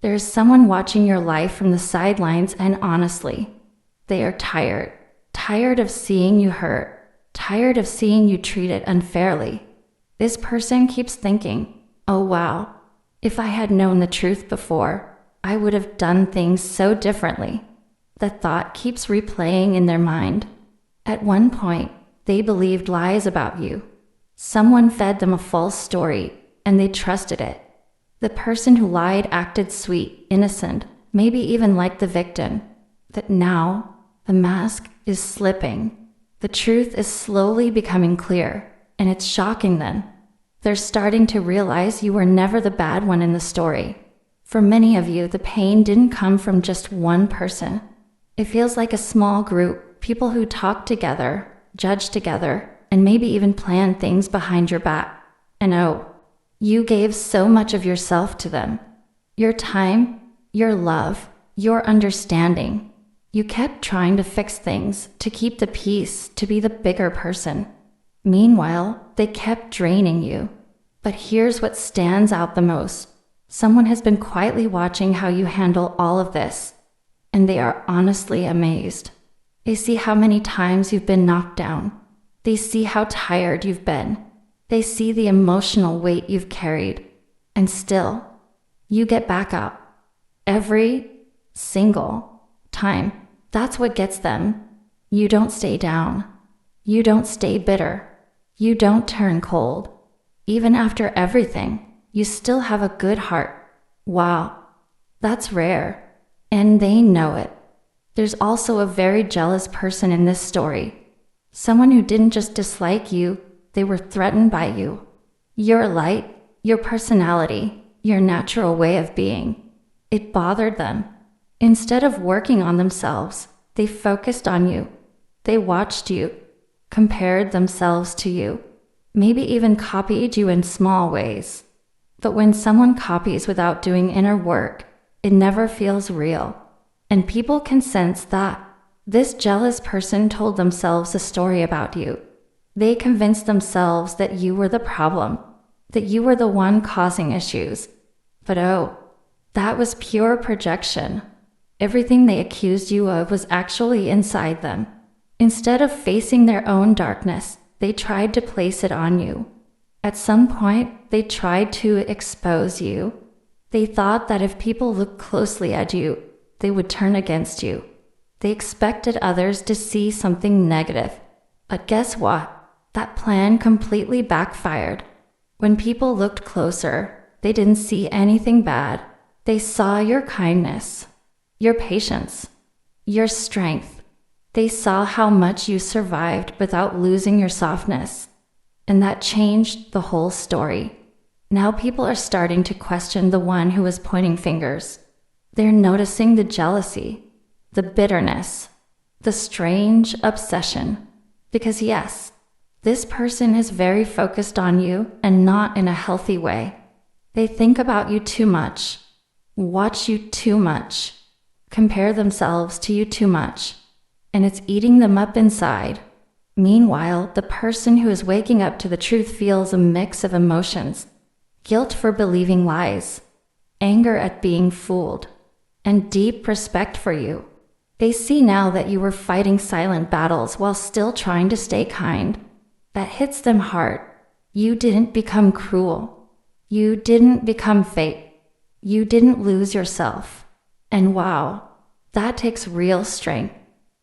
There's someone watching your life from the sidelines, and honestly, they are tired. Tired of seeing you hurt. Tired of seeing you treated unfairly. This person keeps thinking, oh wow, if I had known the truth before, I would have done things so differently. The thought keeps replaying in their mind. At one point, they believed lies about you. Someone fed them a false story, and they trusted it. The person who lied acted sweet, innocent, maybe even like the victim. But now, the mask is slipping. The truth is slowly becoming clear, and it's shocking them. They're starting to realize you were never the bad one in the story. For many of you, the pain didn't come from just one person. It feels like a small group, people who talk together, judge together, and maybe even plan things behind your back. And oh, you gave so much of yourself to them. Your time, your love, your understanding. You kept trying to fix things, to keep the peace, to be the bigger person. Meanwhile, they kept draining you. But here's what stands out the most. Someone has been quietly watching how you handle all of this, and they are honestly amazed. They see how many times you've been knocked down. They see how tired you've been. They see the emotional weight you've carried. And still, you get back up. Every single time. That's what gets them. You don't stay down. You don't stay bitter. You don't turn cold. Even after everything, you still have a good heart. Wow, that's rare. And they know it. There's also a very jealous person in this story. Someone who didn't just dislike you, they were threatened by you. Your light, your personality, your natural way of being. It bothered them. Instead of working on themselves, they focused on you. They watched you, compared themselves to you, maybe even copied you in small ways. But when someone copies without doing inner work, it never feels real. And people can sense that. This jealous person told themselves a story about you. They convinced themselves that you were the problem, that you were the one causing issues. But oh, that was pure projection. Everything they accused you of was actually inside them. Instead of facing their own darkness, they tried to place it on you. At some point, they tried to expose you. They thought that if people looked closely at you, they would turn against you. They expected others to see something negative. But guess what? That plan completely backfired. When people looked closer, they didn't see anything bad. They saw your kindness, your patience, your strength. They saw how much you survived without losing your softness. And that changed the whole story. Now people are starting to question the one who was pointing fingers. They're noticing the jealousy, the bitterness, the strange obsession. Because yes, this person is very focused on you and not in a healthy way. They think about you too much, watch you too much, compare themselves to you too much, and it's eating them up inside. Meanwhile, the person who is waking up to the truth feels a mix of emotions: guilt for believing lies, anger at being fooled, and deep respect for you. They see now that you were fighting silent battles while still trying to stay kind. That hits them hard. You didn't become cruel. You didn't become fake. You didn't lose yourself. And wow, that takes real strength.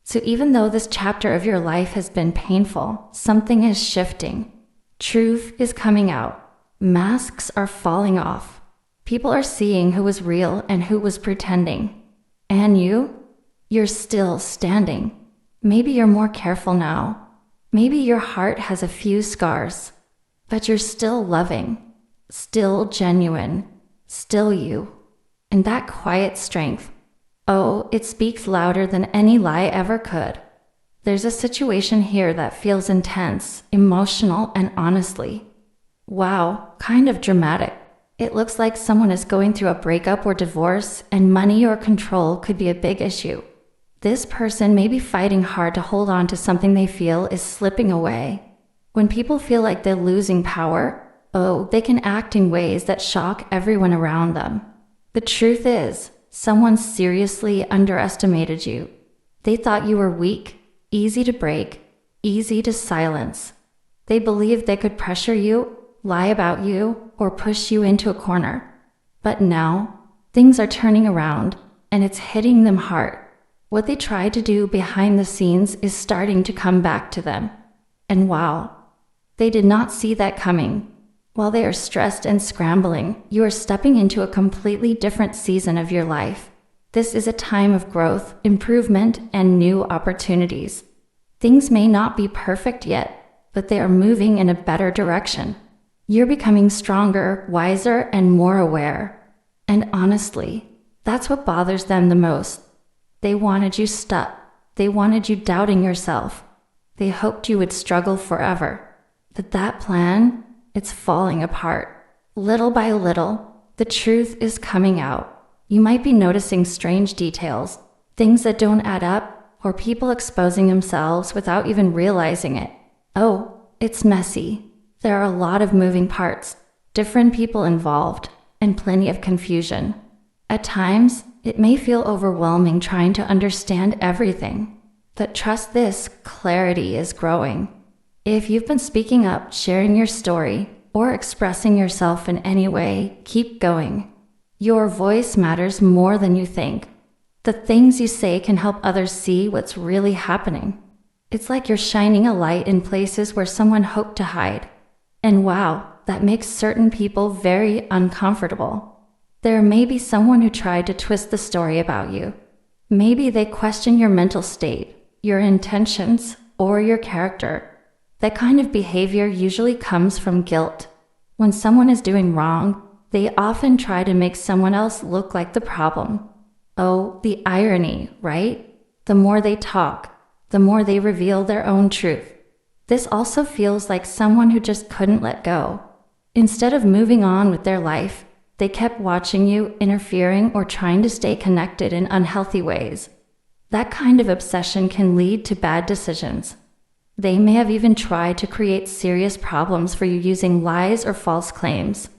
So even though this chapter of your life has been painful, something is shifting. Truth is coming out. Masks are falling off. People are seeing who was real and who was pretending. And you're still standing. Maybe you're more careful now. Maybe your heart has a few scars. But you're still loving, still genuine, still you. And that quiet strength, oh, it speaks louder than any lie ever could. There's a situation here that feels intense, emotional, and honestly, wow, kind of dramatic. It looks like someone is going through a breakup or divorce, and money or control could be a big issue. This person may be fighting hard to hold on to something they feel is slipping away. When people feel like they're losing power, oh, they can act in ways that shock everyone around them. The truth is, someone seriously underestimated you. They thought you were weak, easy to break, easy to silence. They believed they could pressure you, lie about you, or push you into a corner. But now, things are turning around, and it's hitting them hard. What they tried to do behind the scenes is starting to come back to them. And wow, they did not see that coming. While they are stressed and scrambling, you are stepping into a completely different season of your life. This is a time of growth, improvement, and new opportunities. Things may not be perfect yet, but they are moving in a better direction. You're becoming stronger, wiser, and more aware. And honestly, that's what bothers them the most. They wanted you stuck. They wanted you doubting yourself. They hoped you would struggle forever. But that plan, it's falling apart. Little by little, the truth is coming out. You might be noticing strange details, things that don't add up, or people exposing themselves without even realizing it. Oh, it's messy. There are a lot of moving parts, different people involved, and plenty of confusion. At times, it may feel overwhelming trying to understand everything. But trust this, clarity is growing. If you've been speaking up, sharing your story, or expressing yourself in any way, keep going. Your voice matters more than you think. The things you say can help others see what's really happening. It's like you're shining a light in places where someone hoped to hide. And wow, that makes certain people very uncomfortable. There may be someone who tried to twist the story about you. Maybe they question your mental state, your intentions, or your character. That kind of behavior usually comes from guilt. When someone is doing wrong, they often try to make someone else look like the problem. Oh, the irony, right? The more they talk, the more they reveal their own truth. This also feels like someone who just couldn't let go. Instead of moving on with their life, they kept watching you, interfering, or trying to stay connected in unhealthy ways. That kind of obsession can lead to bad decisions. They may have even tried to create serious problems for you using lies or false claims.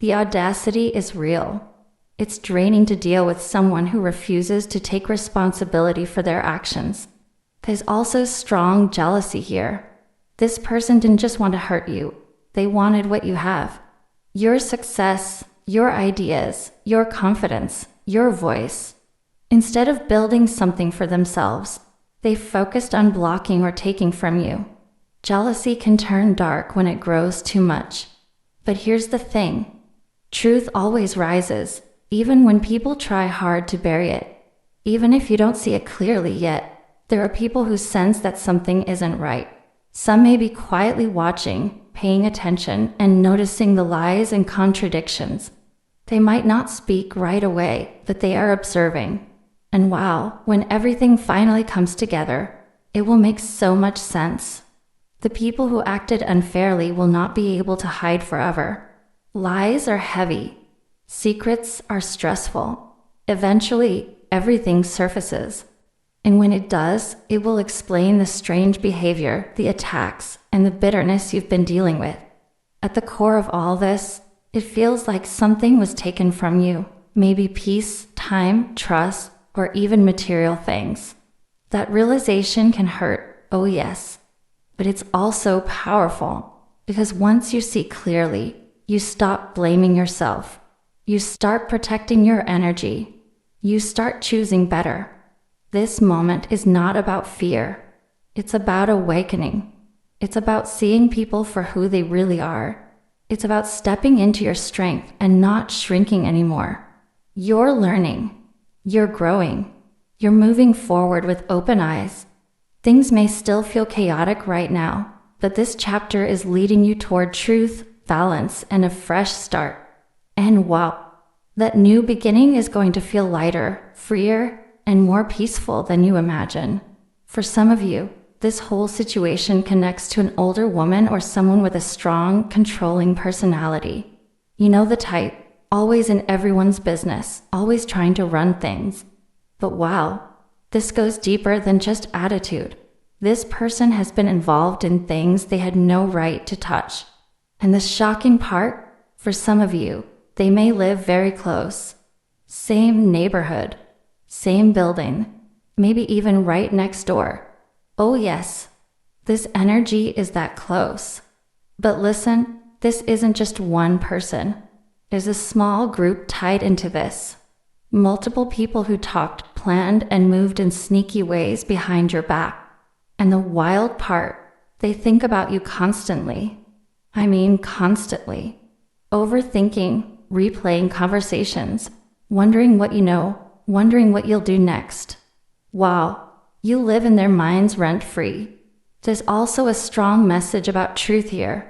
The audacity is real. It's draining to deal with someone who refuses to take responsibility for their actions. There's also strong jealousy here. This person didn't just want to hurt you. They wanted what you have. Your success, your ideas, your confidence, your voice. Instead of building something for themselves, they focused on blocking or taking from you. Jealousy can turn dark when it grows too much. But here's the thing. Truth always rises, even when people try hard to bury it. Even if you don't see it clearly yet, there are people who sense that something isn't right. Some may be quietly watching, paying attention, and noticing the lies and contradictions. They might not speak right away, but they are observing. And wow, when everything finally comes together, it will make so much sense. The people who acted unfairly will not be able to hide forever. Lies are heavy. Secrets are stressful. Eventually, everything surfaces. And when it does, it will explain the strange behavior, the attacks, and the bitterness you've been dealing with. At the core of all this, it feels like something was taken from you. Maybe peace, time, trust, or even material things. That realization can hurt, oh yes. But it's also powerful, because once you see clearly, you stop blaming yourself. You start protecting your energy. You start choosing better. This moment is not about fear. It's about awakening. It's about seeing people for who they really are. It's about stepping into your strength and not shrinking anymore. You're learning. You're growing. You're moving forward with open eyes. Things may still feel chaotic right now, but this chapter is leading you toward truth, balance, and a fresh start. And wow, that new beginning is going to feel lighter, freer, and more peaceful than you imagine. For some of you, this whole situation connects to an older woman or someone with a strong, controlling personality. You know the type, always in everyone's business, always trying to run things. But wow, this goes deeper than just attitude. This person has been involved in things they had no right to touch. And the shocking part, for some of you, they may live very close. Same neighborhood, same building, maybe even right next door. Oh yes, this energy is that close. But listen, this isn't just one person. There's a small group tied into this. Multiple people who talked, planned, and moved in sneaky ways behind your back. And the wild part, they think about you constantly. I mean, constantly. Overthinking, replaying conversations, wondering what you know, wondering what you'll do next. Wow, you live in their minds rent-free. There's also a strong message about truth here.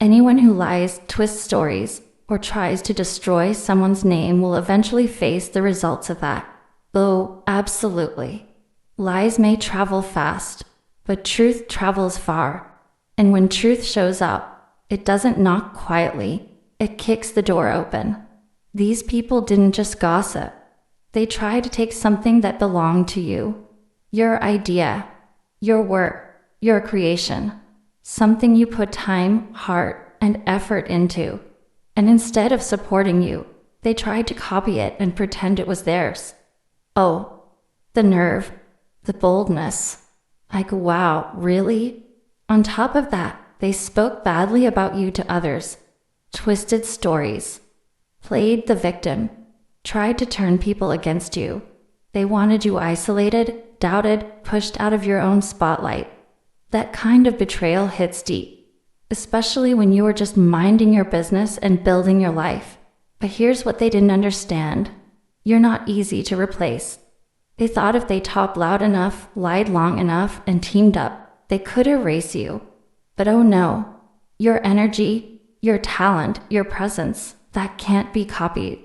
Anyone who lies, twists stories, or tries to destroy someone's name will eventually face the results of that. Oh, absolutely. Lies may travel fast, but truth travels far. And when truth shows up, it doesn't knock quietly, it kicks the door open. These people didn't just gossip. They tried to take something that belonged to you. Your idea, your work, your creation. Something you put time, heart, and effort into. And instead of supporting you, they tried to copy it and pretend it was theirs. Oh, the nerve, the boldness. Like, wow, really? On top of that, they spoke badly about you to others. Twisted stories. Played the victim. Tried to turn people against you. They wanted you isolated, doubted, pushed out of your own spotlight. That kind of betrayal hits deep. Especially when you were just minding your business and building your life. But here's what they didn't understand. You're not easy to replace. They thought if they talked loud enough, lied long enough, and teamed up, they could erase you. But oh no. Your energy, your talent, your presence, that can't be copied.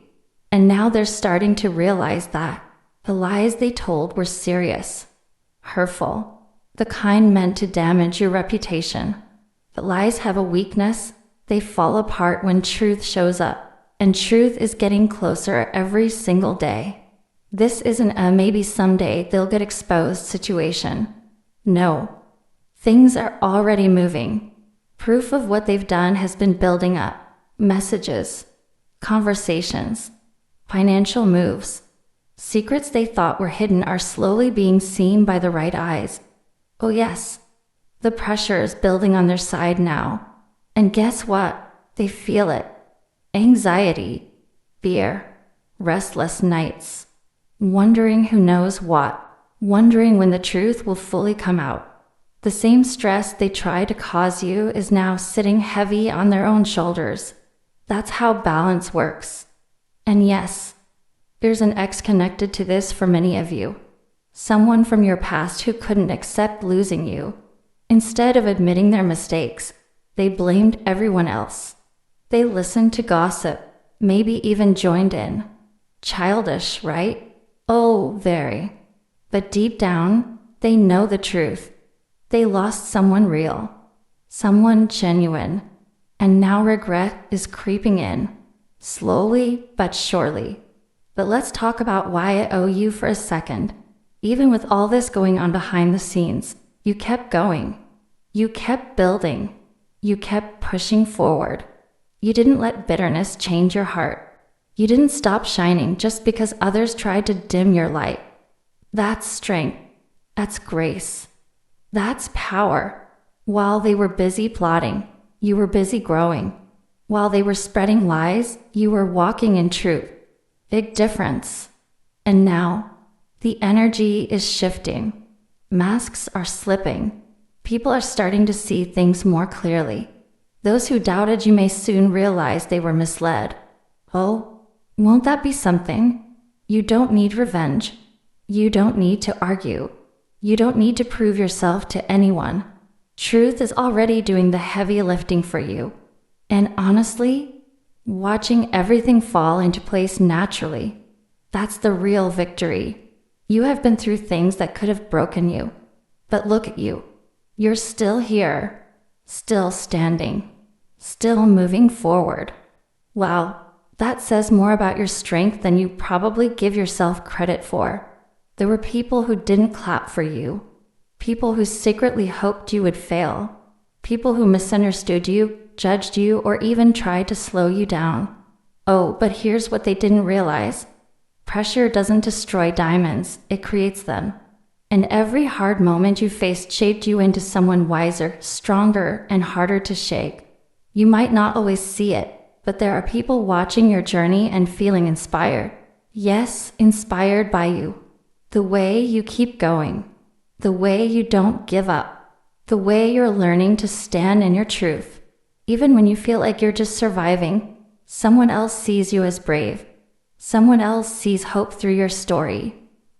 And now they're starting to realize that the lies they told were serious, hurtful, the kind meant to damage your reputation. But lies have a weakness. They fall apart when truth shows up, and truth is getting closer every single day. This isn't a maybe someday they'll get exposed situation. No. Things are already moving. Proof of what they've done has been building up. Messages, conversations, financial moves. Secrets they thought were hidden are slowly being seen by the right eyes. Oh yes. The pressure is building on their side now. And guess what? They feel it. Anxiety, fear, restless nights, wondering who knows what, wondering when the truth will fully come out. The same stress they tried to cause you is now sitting heavy on their own shoulders. That's how balance works. And yes, there's an X connected to this for many of you. Someone from your past who couldn't accept losing you. Instead of admitting their mistakes, they blamed everyone else. They listened to gossip, maybe even joined in. Childish, right? Oh, very. But deep down, they know the truth. They lost someone real, someone genuine, and now regret is creeping in, slowly but surely. But let's talk about why I owe you for a second. Even with all this going on behind the scenes, you kept going. You kept building. You kept pushing forward. You didn't let bitterness change your heart. You didn't stop shining just because others tried to dim your light. That's strength. That's grace. That's power. While they were busy plotting, you were busy growing. While they were spreading lies, you were walking in truth. Big difference. And now, the energy is shifting. Masks are slipping. People are starting to see things more clearly. Those who doubted you may soon realize they were misled. Oh, won't that be something? You don't need revenge. You don't need to argue. You don't need to prove yourself to anyone. Truth is already doing the heavy lifting for you. And honestly, watching everything fall into place naturally, that's the real victory. You have been through things that could have broken you. But look at you. You're still here, still standing, still moving forward. Wow, that says more about your strength than you probably give yourself credit for. There were people who didn't clap for you, people who secretly hoped you would fail, people who misunderstood you, judged you, or even tried to slow you down. Oh, but here's what they didn't realize. Pressure doesn't destroy diamonds, it creates them. And every hard moment you faced shaped you into someone wiser, stronger, and harder to shake. You might not always see it, but there are people watching your journey and feeling inspired. Yes, inspired by you. The way you keep going. The way you don't give up. The way you're learning to stand in your truth. Even when you feel like you're just surviving, someone else sees you as brave. Someone else sees hope through your story.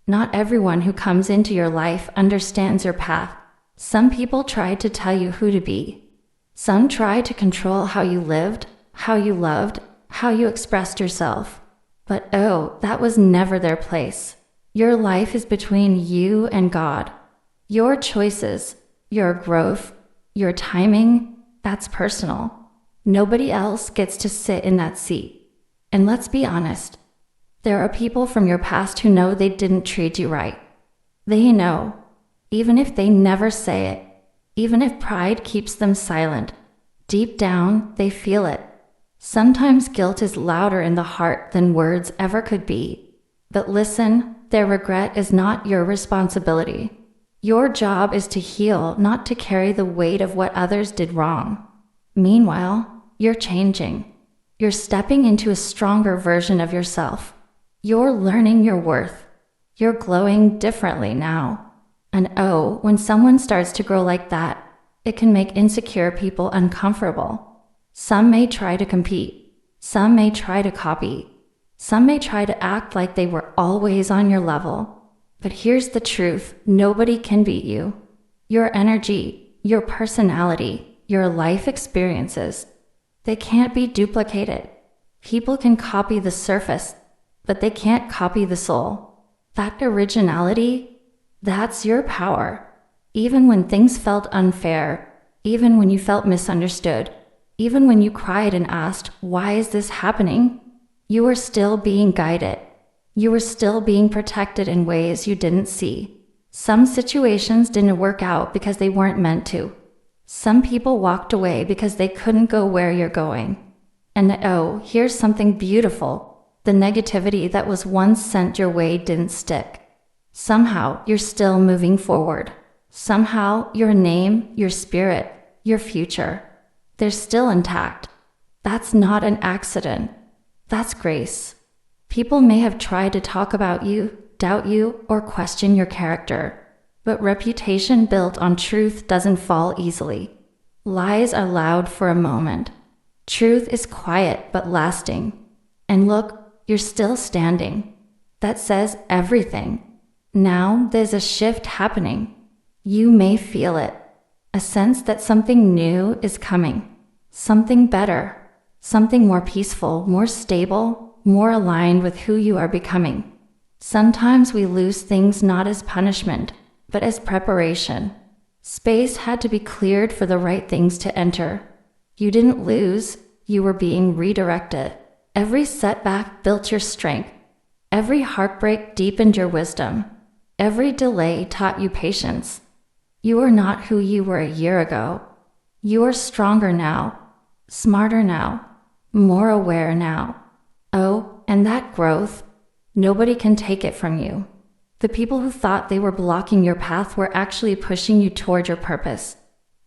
Not everyone who comes into your life understands your path. Some people try to tell you who to be. Some try to control how you lived, how you loved, how you expressed yourself. But oh, that was never their place. Your life is between you and God. Your choices, your growth, your timing, that's personal. Nobody else gets to sit in that seat. And let's be honest, there are people from your past who know they didn't treat you right. They know, even if they never say it, even if pride keeps them silent. Deep down, they feel it. Sometimes guilt is louder in the heart than words ever could be. But listen, their regret is not your responsibility. Your job is to heal, not to carry the weight of what others did wrong. Meanwhile, you're changing. You're stepping into a stronger version of yourself. You're learning your worth. You're glowing differently now. And oh, when someone starts to grow like that, it can make insecure people uncomfortable. Some may try to compete. Some may try to copy. Some may try to act like they were always on your level. But here's the truth, nobody can beat you. Your energy, your personality, your life experiences, they can't be duplicated. People can copy the surface, but they can't copy the soul. That originality, that's your power. Even when things felt unfair, even when you felt misunderstood, even when you cried and asked, why is this happening? You were still being guided. You were still being protected in ways you didn't see. Some situations didn't work out because they weren't meant to. Some people walked away because they couldn't go where you're going. And oh, here's something beautiful. The negativity that was once sent your way didn't stick. Somehow, you're still moving forward. Somehow, your name, your spirit, your future, they're still intact. That's not an accident. That's grace. People may have tried to talk about you, doubt you, or question your character. But reputation built on truth doesn't fall easily. Lies are loud for a moment. Truth is quiet but lasting. And look, you're still standing. That says everything. Now there's a shift happening. You may feel it. A sense that something new is coming. Something better. Something more peaceful, more stable, more aligned with who you are becoming. Sometimes we lose things not as punishment, but as preparation. Space had to be cleared for the right things to enter. You didn't lose, you were being redirected. Every setback built your strength. Every heartbreak deepened your wisdom. Every delay taught you patience. You are not who you were a year ago. You are stronger now, smarter now, more aware now. Oh, and that growth, nobody can take it from you. The people who thought they were blocking your path were actually pushing you toward your purpose.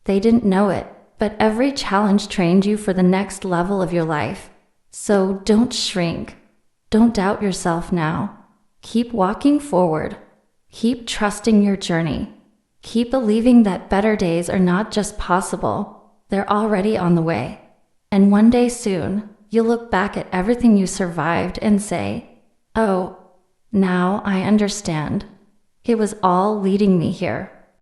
They didn't know it, but every challenge trained you for the next level of your life. So don't shrink. Don't doubt yourself now. Keep walking forward. Keep trusting your journey. Keep believing that better days are not just possible, they're already on the way. And one day soon, you'll look back at everything you survived and say, oh, now I understand. It was all leading me here.